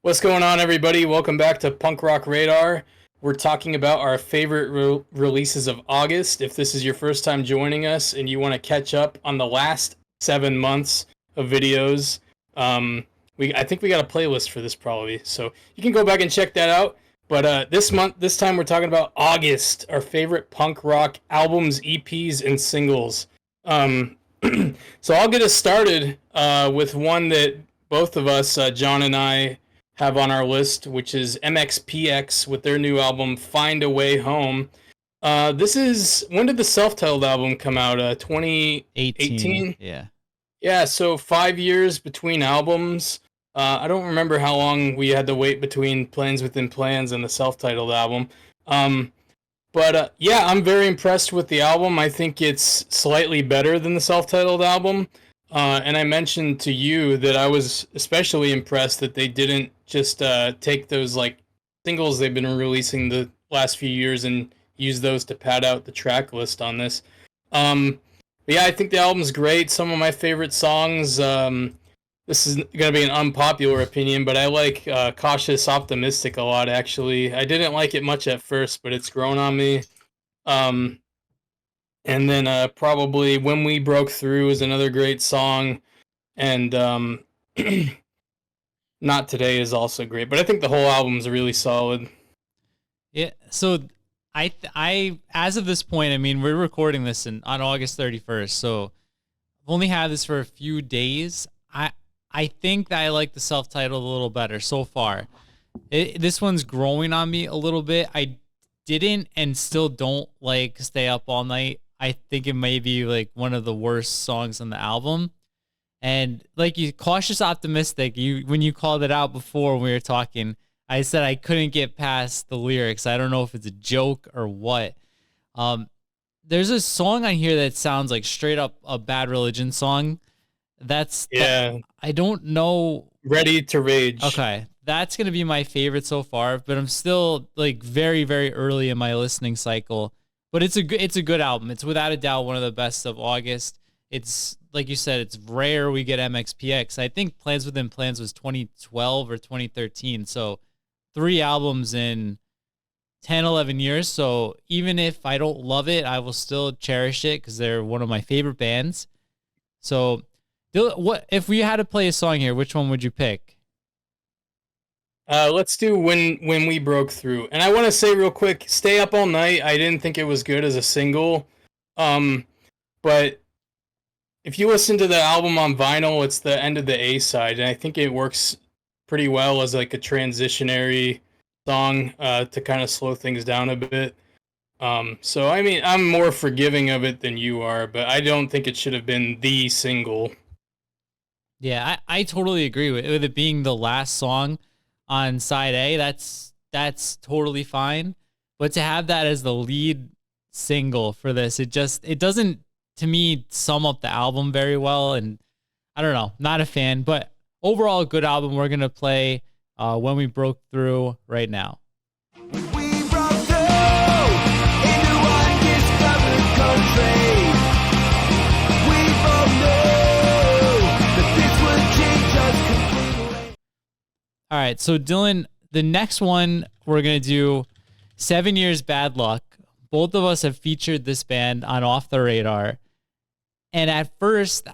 What's going on, everybody? Welcome back to Punk Rock Radar. We're talking about our favorite releases of August. If this is your first time joining us and you want to catch up on the last 7 months of videos, I think we got a playlist for this probably, so you can go back and check that out. But this time we're talking about August, our favorite punk rock albums, EPs, and singles. So I'll get us started with one that both of us, John and I, have on our list, which is MXPX with their new album Find a Way Home. When did the self-titled album come out? 2018? Yeah. Yeah, so 5 years between albums. I don't remember how long we had to wait between Plans Within Plans and the self-titled album. But yeah, I'm very impressed with the album. I think it's slightly better than the self-titled album. And I mentioned to you that I was especially impressed that they didn't just take those like singles they've been releasing the last few years and use those to pad out the track list on this. But yeah, I think the album's great. Some of my favorite songs. This is going to be an unpopular opinion, but I like Cautious Optimistic a lot, actually. I didn't like it much at first, but it's grown on me. And then probably When We Broke Through is another great song. And Not Today is also great. But I think the whole album's really solid. Yeah. So I as of this point, I mean, we're recording this on August 31st. So I've only had this for a few days. I think that I like the self-titled a little better so far. This one's growing on me a little bit. I didn't and still don't like Stay Up All Night. I think it may be like one of the worst songs on the album. And like Cautious Optimistic, when you called it out before when we were talking, I said I couldn't get past the lyrics. I don't know if it's a joke or what. There's a song on here that sounds like straight up a Bad Religion song. I don't know. Ready to Rage. Okay. That's going to be my favorite so far, but I'm still like very, very early in my listening cycle. But it's a good album. It's without a doubt one of the best of August. It's like you said, it's rare we get MXPX. I think Plans Within Plans was 2012 or 2013. So 3 albums in 10, 11 years. So even if I don't love it, I will still cherish it because they're one of my favorite bands. So what if we had to play a song here, which one would you pick? Let's do When We Broke Through. And I want to say real quick, Stay Up All Night, I didn't think it was good as a single. But if you listen to the album on vinyl, it's the end of the A side, and I think it works pretty well as like a transitionary song to kind of slow things down a bit. So I mean, I'm more forgiving of it than you are, but I don't think it should have been the single. Yeah, I totally agree with it being the last song on side A. That's totally fine. But to have that as the lead single for this, it doesn't, to me, sum up the album very well. And I don't know, not a fan, but overall a good album. We're going to play When We Broke Through right now. We broke through into undiscovered country. We both knew that this would change us completely. All right, so Dylan, the next one we're going to do 7 Years Bad Luck. Both of us have featured this band on Off the Radar. And at first,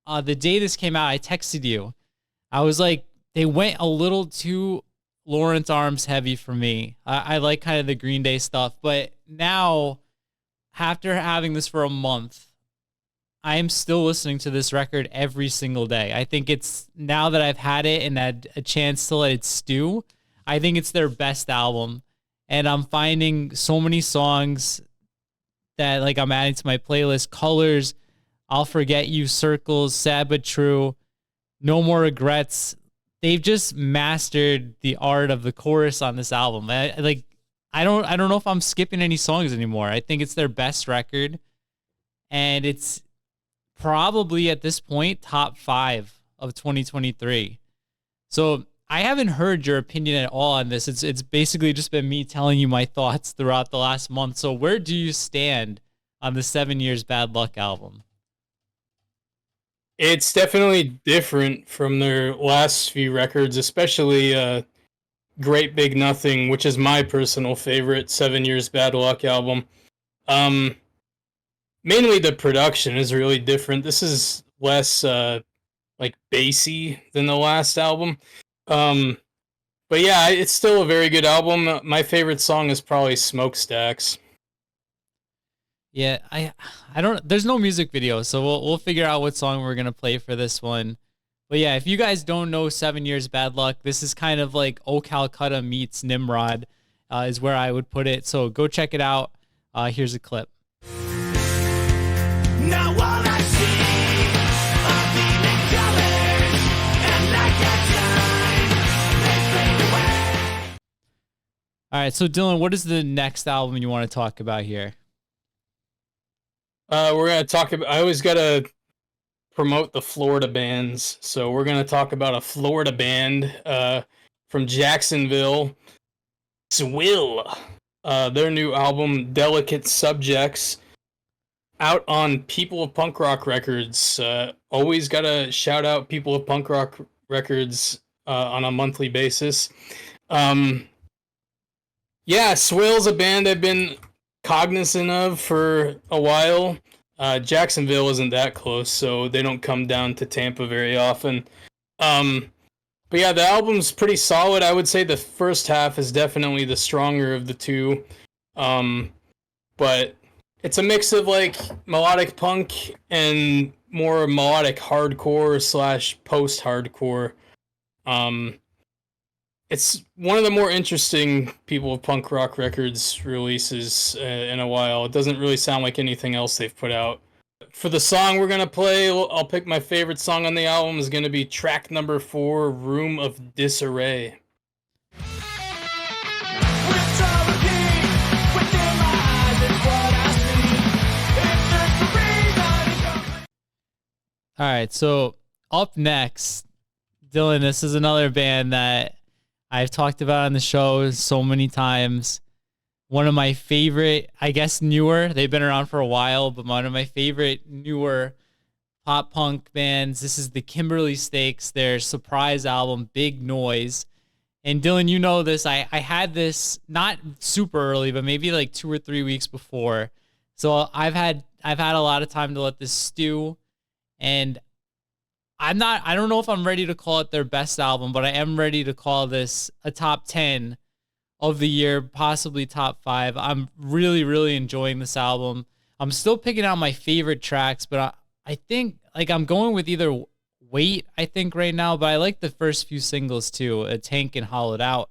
the day this came out, I texted you. I was like, they went a little too Lawrence Arms heavy for me. I like kind of the Green Day stuff. But now, after having this for a month, I am still listening to this record every single day. I think it's, now that I've had it and had a chance to let it stew, I think it's their best album. And I'm finding so many songs that like I'm adding to my playlist. Colors, I'll Forget You, Circles, Sad But True, No More Regrets. They've just mastered the art of the chorus on this album. I don't know if I'm skipping any songs anymore. I think it's their best record. And it's probably at this point top 5 of 2023. So I haven't heard your opinion at all on this. It's basically just been me telling you my thoughts throughout the last month. So where do you stand on the 7 Years Bad Luck album? It's definitely different from their last few records, especially Great Big Nothing, which is my personal favorite 7 Years Bad Luck album. Um, Mainly the production is really different. This is less like bassy than the last album. Um, but yeah, it's still a very good album. My favorite song is probably Smokestacks. Yeah, I don't. There's no music video, so we'll figure out what song we're gonna play for this one. But yeah, if you guys don't know 7 Years Bad Luck, this is kind of like Oh Calcutta meets Nimrod, is where I would put it. So go check it out. Here's a clip. Now all I see are demon colors, and like a time, they fade away. All right, so Dylan, what is the next album you want to talk about here? We're gonna talk about. I always gotta promote the Florida bands, so we're gonna talk about a Florida band from Jacksonville, Swills. Their new album, Delicate Subjects, out on People of Punk Rock Records. Always gotta shout out People of Punk Rock Records on a monthly basis. Yeah, Swill's a band I've been cognizant of for a while. Jacksonville isn't that close, so they don't come down to Tampa very often. But yeah, the album's pretty solid. I would say the first half is definitely the stronger of the two. But it's a mix of like melodic punk and more melodic hardcore slash post hardcore. It's one of the more interesting People of Punk Rock Records releases in a while. It doesn't really sound like anything else they've put out. For the song we're going to play, I'll pick my favorite song on the album is going to be track number 4, Room of Disarray. All right, so up next, Dylan, this is another band that I've talked about on the show so many times. One of my favorite, I guess newer, they've been around for a while, but one of my favorite newer pop punk bands. This is the Kimberly Stakes, their surprise album, Big Noise. And Dylan, you know this, I had this not super early, but maybe like 2 or 3 weeks before. So I've had a lot of time to let this stew. And I don't know if I'm ready to call it their best album, but I am ready to call this a top 10 of the year, possibly top 5. I'm really, really enjoying this album. I'm still picking out my favorite tracks, but I think like I'm going with either Wait, I think right now, but I like the first few singles too, Tank and Hollowed Out.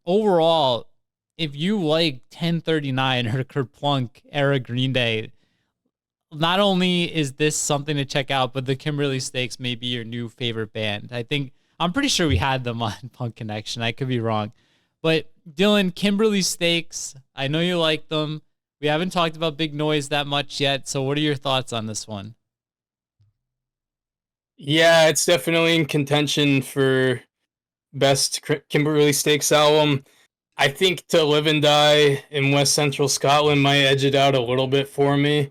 Overall, if you like 1039 or Kerplunk era Green Day, not only is this something to check out, but the Kimberly Stakes may be your new favorite band. I'm pretty sure we had them on Punk Connection. I could be wrong. But Dylan, Kimberly Stakes, I know you like them. We haven't talked about Big Noise that much yet. So what are your thoughts on this one? Yeah, it's definitely in contention for best Kimberly Stakes album. I think To Live and Die in West Central Scotland might edge it out a little bit for me.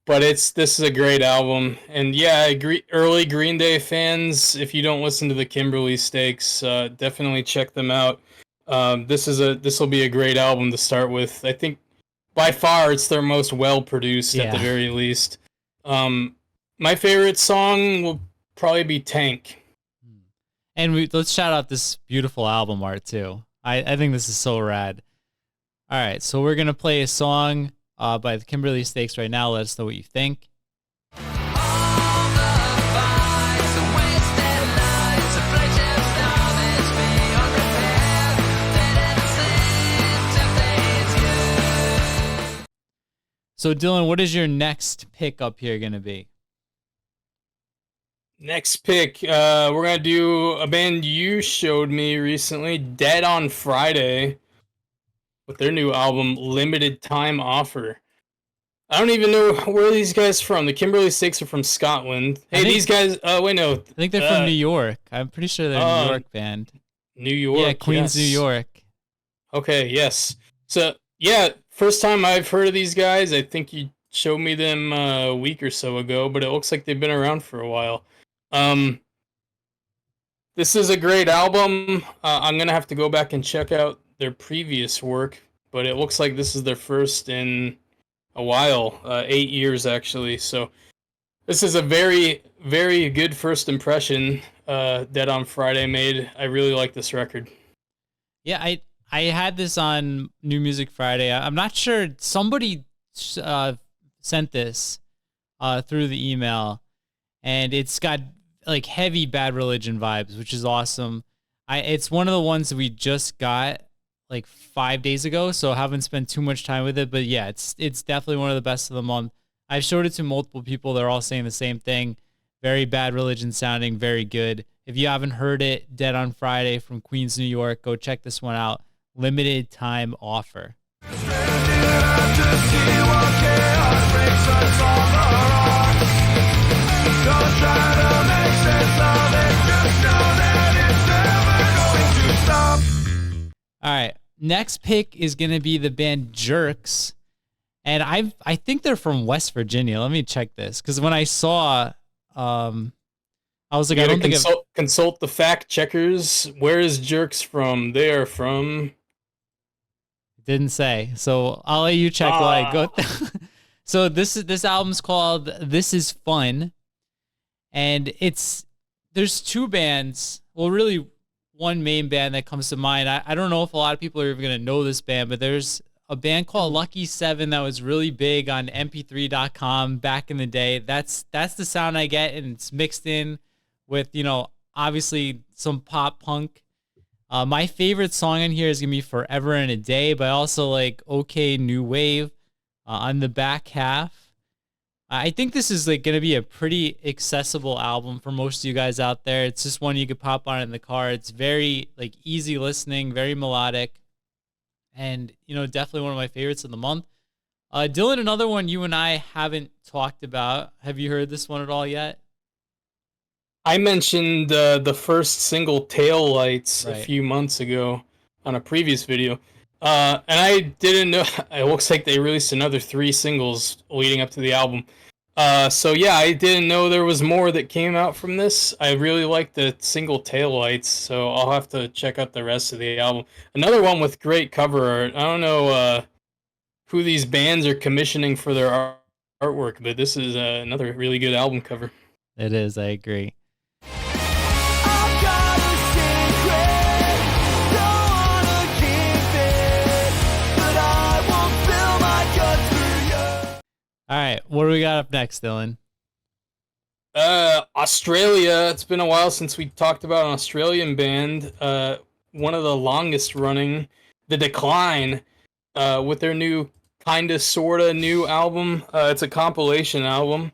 But this is a great album, and yeah, I agree. Early Green Day fans, if you don't listen to the Kimberly Stakes, definitely check them out. This will be a great album to start with. I think by far it's their most well produced at the very least. My favorite song will probably be Tank. And let's shout out this beautiful album art too. I think this is so rad. All right, so we're gonna play a song by the Kimberly Stakes right now. Let us know what you think. So Dylan, what is your next pick up here going to be? Next pick, we're going to do a band you showed me recently, Dead on Friday, with their new album, Limited Time Offer. I don't even know where these guys are from. The Kimberly Stakes are from Scotland. Hey, these guys, wait, no. I think they're from New York. I'm pretty sure they're a New York band. New York, yeah, Queens, yes. New York. Okay, yes. So, yeah, first time I've heard of these guys. I think you showed me them a week or so ago, but it looks like they've been around for a while. Um, this is a great album. I'm gonna have to go back and check out their previous work, but it looks like this is their first in a while, 8 years actually. So this is a very, very good first impression Dead on Friday made. I really like this record. Yeah, I had this on New Music Friday. I'm not sure, somebody sent this through the email, and it's got like heavy Bad Religion vibes, which is awesome. It's one of the ones that we just got like 5 days ago, so I haven't spent too much time with it. But yeah, it's definitely one of the best of the month. I've showed it to multiple people. They're all saying the same thing. Very Bad Religion sounding, very good. If you haven't heard it, Dead on Friday from Queens, New York, go check this one out. Limited time offer. All right, next pick is going to be the band Jerks. And I think they're from West Virginia. Let me check this, because when I saw, I was like, I don't think consult the fact checkers. Where is Jerks from? They are from. Didn't say, so I'll let you check while I go. So this album's called "This Is Fun," and there's two bands. Well, really, one main band that comes to mind. I don't know if a lot of people are even gonna know this band, but there's a band called Lucky 7 that was really big on MP3.com back in the day. That's the sound I get, and it's mixed in with, obviously some pop punk. My favorite song on here is gonna be Forever and a Day, but I also like OK New Wave on the back half. I think this is like gonna be a pretty accessible album for most of you guys out there. It's just one you could pop on in the car. It's very like easy listening, very melodic, and definitely one of my favorites of the month. Dylan, another one you and I haven't talked about. Have you heard this one at all yet? I mentioned the first single, Tail Lights, Right. a few months ago on a previous video. And I didn't know, it looks like they released another 3 singles leading up to the album. So yeah, I didn't know there was more that came out from this. I really like the single Tail Lights, so I'll have to check out the rest of the album. Another one with great cover art. I don't know who these bands are commissioning for their artwork, but this is another really good album cover. It is, I agree. I've got a secret, don't wanna keep it, but I won't spill my guts for you. All right, what do we got up next, Dylan? Australia. It's been a while since we talked about an Australian band. One of the longest running, The Decline, with their new kinda sorta new album. It's a compilation album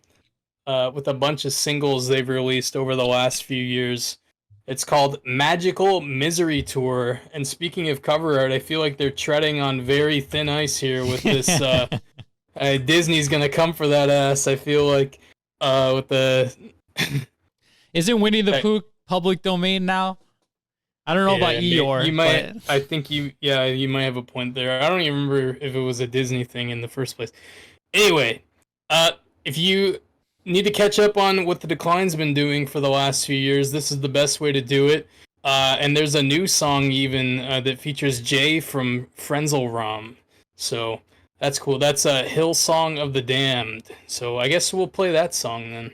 with a bunch of singles they've released over the last few years. It's called Magical Misery Tour. And speaking of cover art, I feel like they're treading on very thin ice here with this. Disney's gonna come for that ass. I feel like with the. Isn't Winnie the Pooh public domain now? I don't know about Eeyore. You might. But... I think you might have a point there. I don't even remember if it was a Disney thing in the first place. Anyway, if you need to catch up on what The Decline's been doing for the last few years, this is the best way to do it. And there's a new song even that features Jay from Frenzal Rom. So that's cool. That's a Hillsong of the Damned. So I guess we'll play that song then.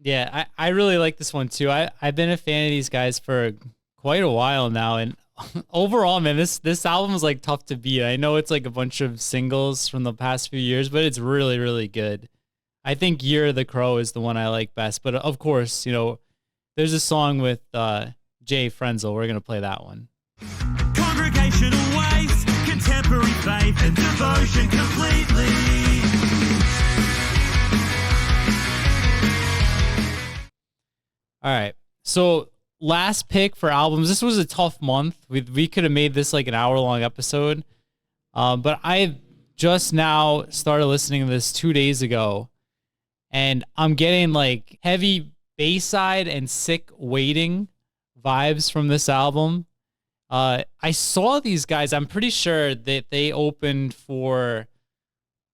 Yeah, I really like this one too. I've been a fan of these guys for quite a while now, and overall, man, this album is like tough to beat. I know it's like a bunch of singles from the past few years, but it's really, really good. I think Year of the Crow is the one I like best, but of course, there's a song with Jay Frenzel. We're gonna play that one. Congregational ways, contemporary faith and devotion completely. All right, so last pick for albums. This was a tough month. We could have made this like an hour-long episode, but I just now started listening to this 2 days ago, and I'm getting like heavy Bayside and Sick Waiting vibes from this album. I saw these guys. I'm pretty sure that they opened for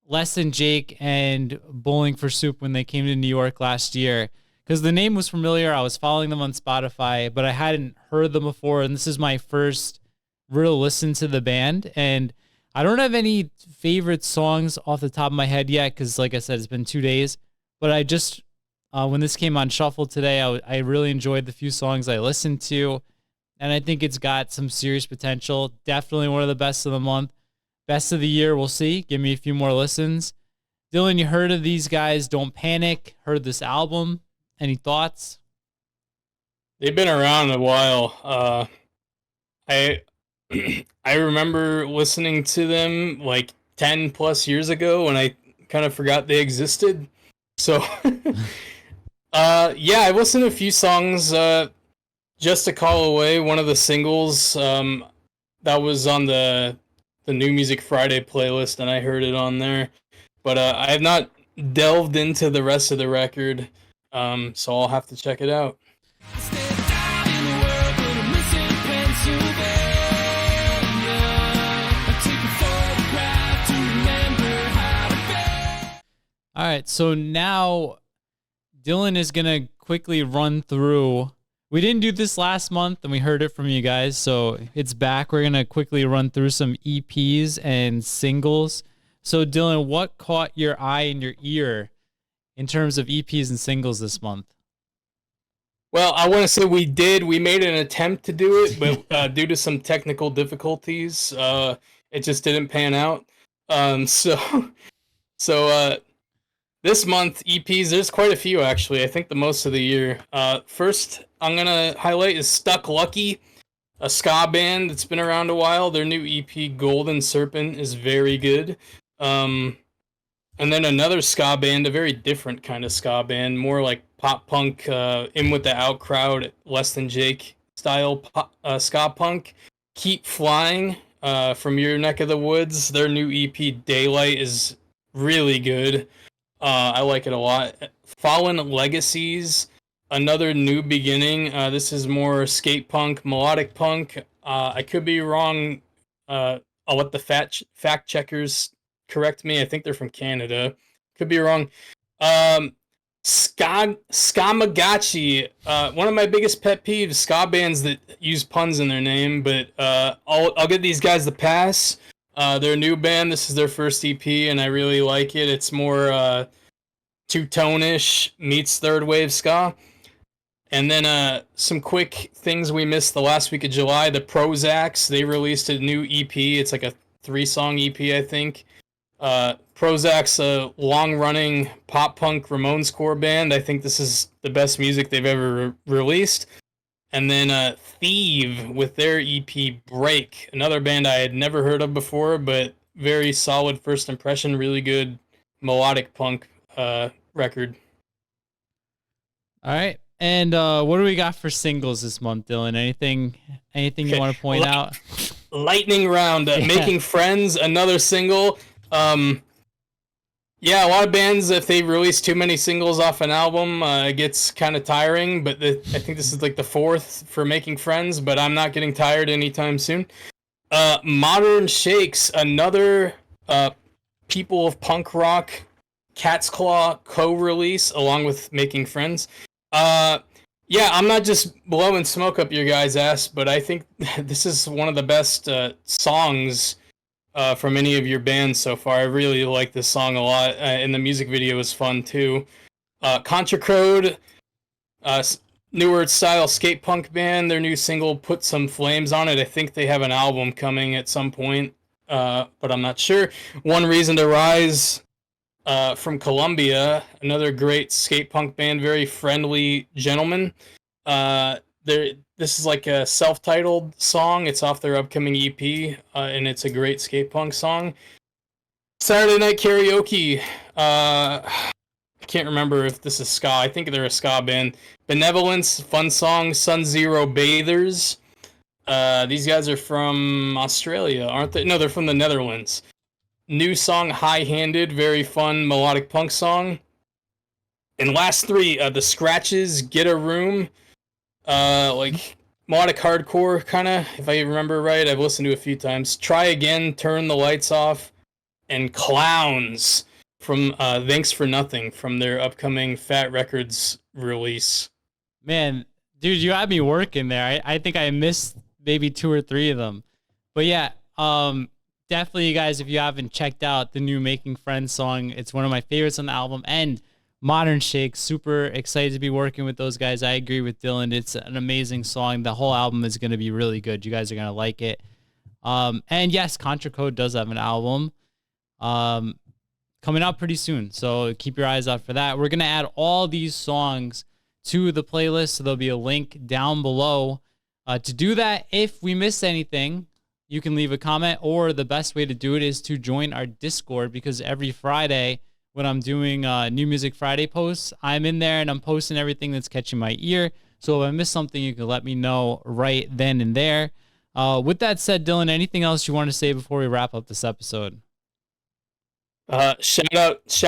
Less Than Jake and Bowling for Soup when they came to New York last year, because the name was familiar. I was following them on Spotify, but I hadn't heard them before, and this is my first real listen to the band. And I don't have any favorite songs off the top of my head yet, because like I said, it's been 2 days. But I just, when this came on shuffle today, I really enjoyed the few songs I listened to, and I think it's got some serious potential. Definitely one of the best of the month. Best of the year, we'll see. Give me a few more listens. Dylan, you heard of these guys, Don't Panic, heard this album. Any thoughts? They've been around a while. I I remember listening to them like 10 plus years ago, and I kind of forgot they existed. So yeah, I listened to a few songs. Just a Call Away, one of the singles that was on the New Music Friday playlist, and I heard it on there. But I have not delved into the rest of the record, so I'll have to check it out. All right, so now Dylan is going to quickly run through. We didn't do this last month, and we heard it from you guys, so it's back. We're going to quickly run through some EPs and singles. So, Dylan, what caught your eye and your ear in terms of EPs and singles this month? Well, I want to say we did. We made an attempt to do it, but due to some technical difficulties, it just didn't pan out. So this month, EPs, there's quite a few, actually. I think the most of the year. First, I'm going to highlight is Stuck Lucky, a ska band that's been around a while. Their new EP, Golden Serpent, is very good. And then another ska band, a very different kind of ska band, more like pop punk, in with the out crowd, Less Than Jake style ska punk. Keep Flying, from your neck of the woods. Their new EP, Daylight, is really good. I like it a lot. Fallen Legacies, another new beginning. This is more skate punk, melodic punk. I could be wrong. I'll let the fact checkers correct me. I think they're from Canada. Could be wrong. Skamagachi, one of my biggest pet peeves, ska bands that use puns in their name, but I'll give these guys the pass. They're a new band. This is their first EP, and I really like it. It's more two-tone-ish meets third wave ska. And then some quick things we missed the last week of July. The Prozacs, they released a new EP. It's like a 3-song EP, I think. Prozac's a long-running pop-punk Ramones core band. I think this is the best music they've ever released. And then Thieve with their EP Break, another band I had never heard of before, but very solid first impression, really good melodic punk record. All right. And what do we got for singles this month, Dylan? Anything you want to point out? Lightning Round, Making Friends, another single. Yeah, a lot of bands, if they release too many singles off an album, it gets kind of tiring, but I think this is like the 4th for Making Friends, but I'm not getting tired anytime soon. Modern Shakes, another People of Punk Rock Cat's Claw co-release along with Making Friends. Yeah, I'm not just blowing smoke up your guys' ass, but I think this is one of the best songs from any of your bands so far. I really like this song a lot, and the music video is fun too. Contra Crowd, newer style skate punk band. Their new single, Put Some Flames on It. I think they have an album coming at some point, but I'm not sure. One Reason to Rise, from Colombia, another great skate punk band, very friendly gentlemen. This is like a self-titled song. It's off their upcoming EP, and it's a great skate punk song. Saturday Night Karaoke. I can't remember if this is ska. I think they're a ska band. Benevolence, fun song. Sun Zero Bathers. These guys are from Australia, aren't they? No, they're from the Netherlands. New song, High Handed, very fun melodic punk song. And last 3, The Scratches, Get a Room. Like melodic hardcore kind of, if I remember right. I've listened to it a few times. Try Again, Turn the Lights Off. and Clowns from Thanks for Nothing from their upcoming Fat Records release. Man, dude, you had me working there. I think I missed maybe 2 or 3 of them. But yeah, definitely, you guys, if you haven't checked out the new Making Friends song, it's one of my favorites on the album. And Modern Shake, super excited to be working with those guys. I agree with Dylan. It's an amazing song. The whole album is going to be really good. You guys are going to like it. And yes, Contra Code does have an album coming out pretty soon. So keep your eyes out for that. We're going to add all these songs to the playlist. So there'll be a link down below. To do that, if we missed anything, you can leave a comment, or the best way to do it is to join our Discord, because every Friday when I'm doing New Music Friday posts, I'm in there and I'm posting everything that's catching my ear. So if I miss something, you can let me know right then and there. With that said, Dylan, anything else you want to say before we wrap up this episode? Shout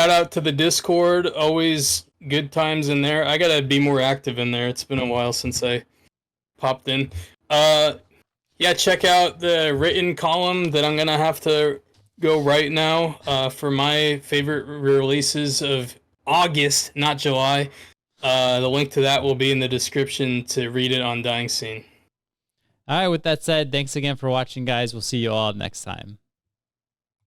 out to the Discord. Always good times in there. I gotta be more active in there. It's been a while since I popped in. Yeah, check out the written column that I'm gonna have to go right now for my favorite releases of August, not July. The link to that will be in the description to read it on Dying Scene. All right, with that said, thanks again for watching, guys. We'll see you all next time.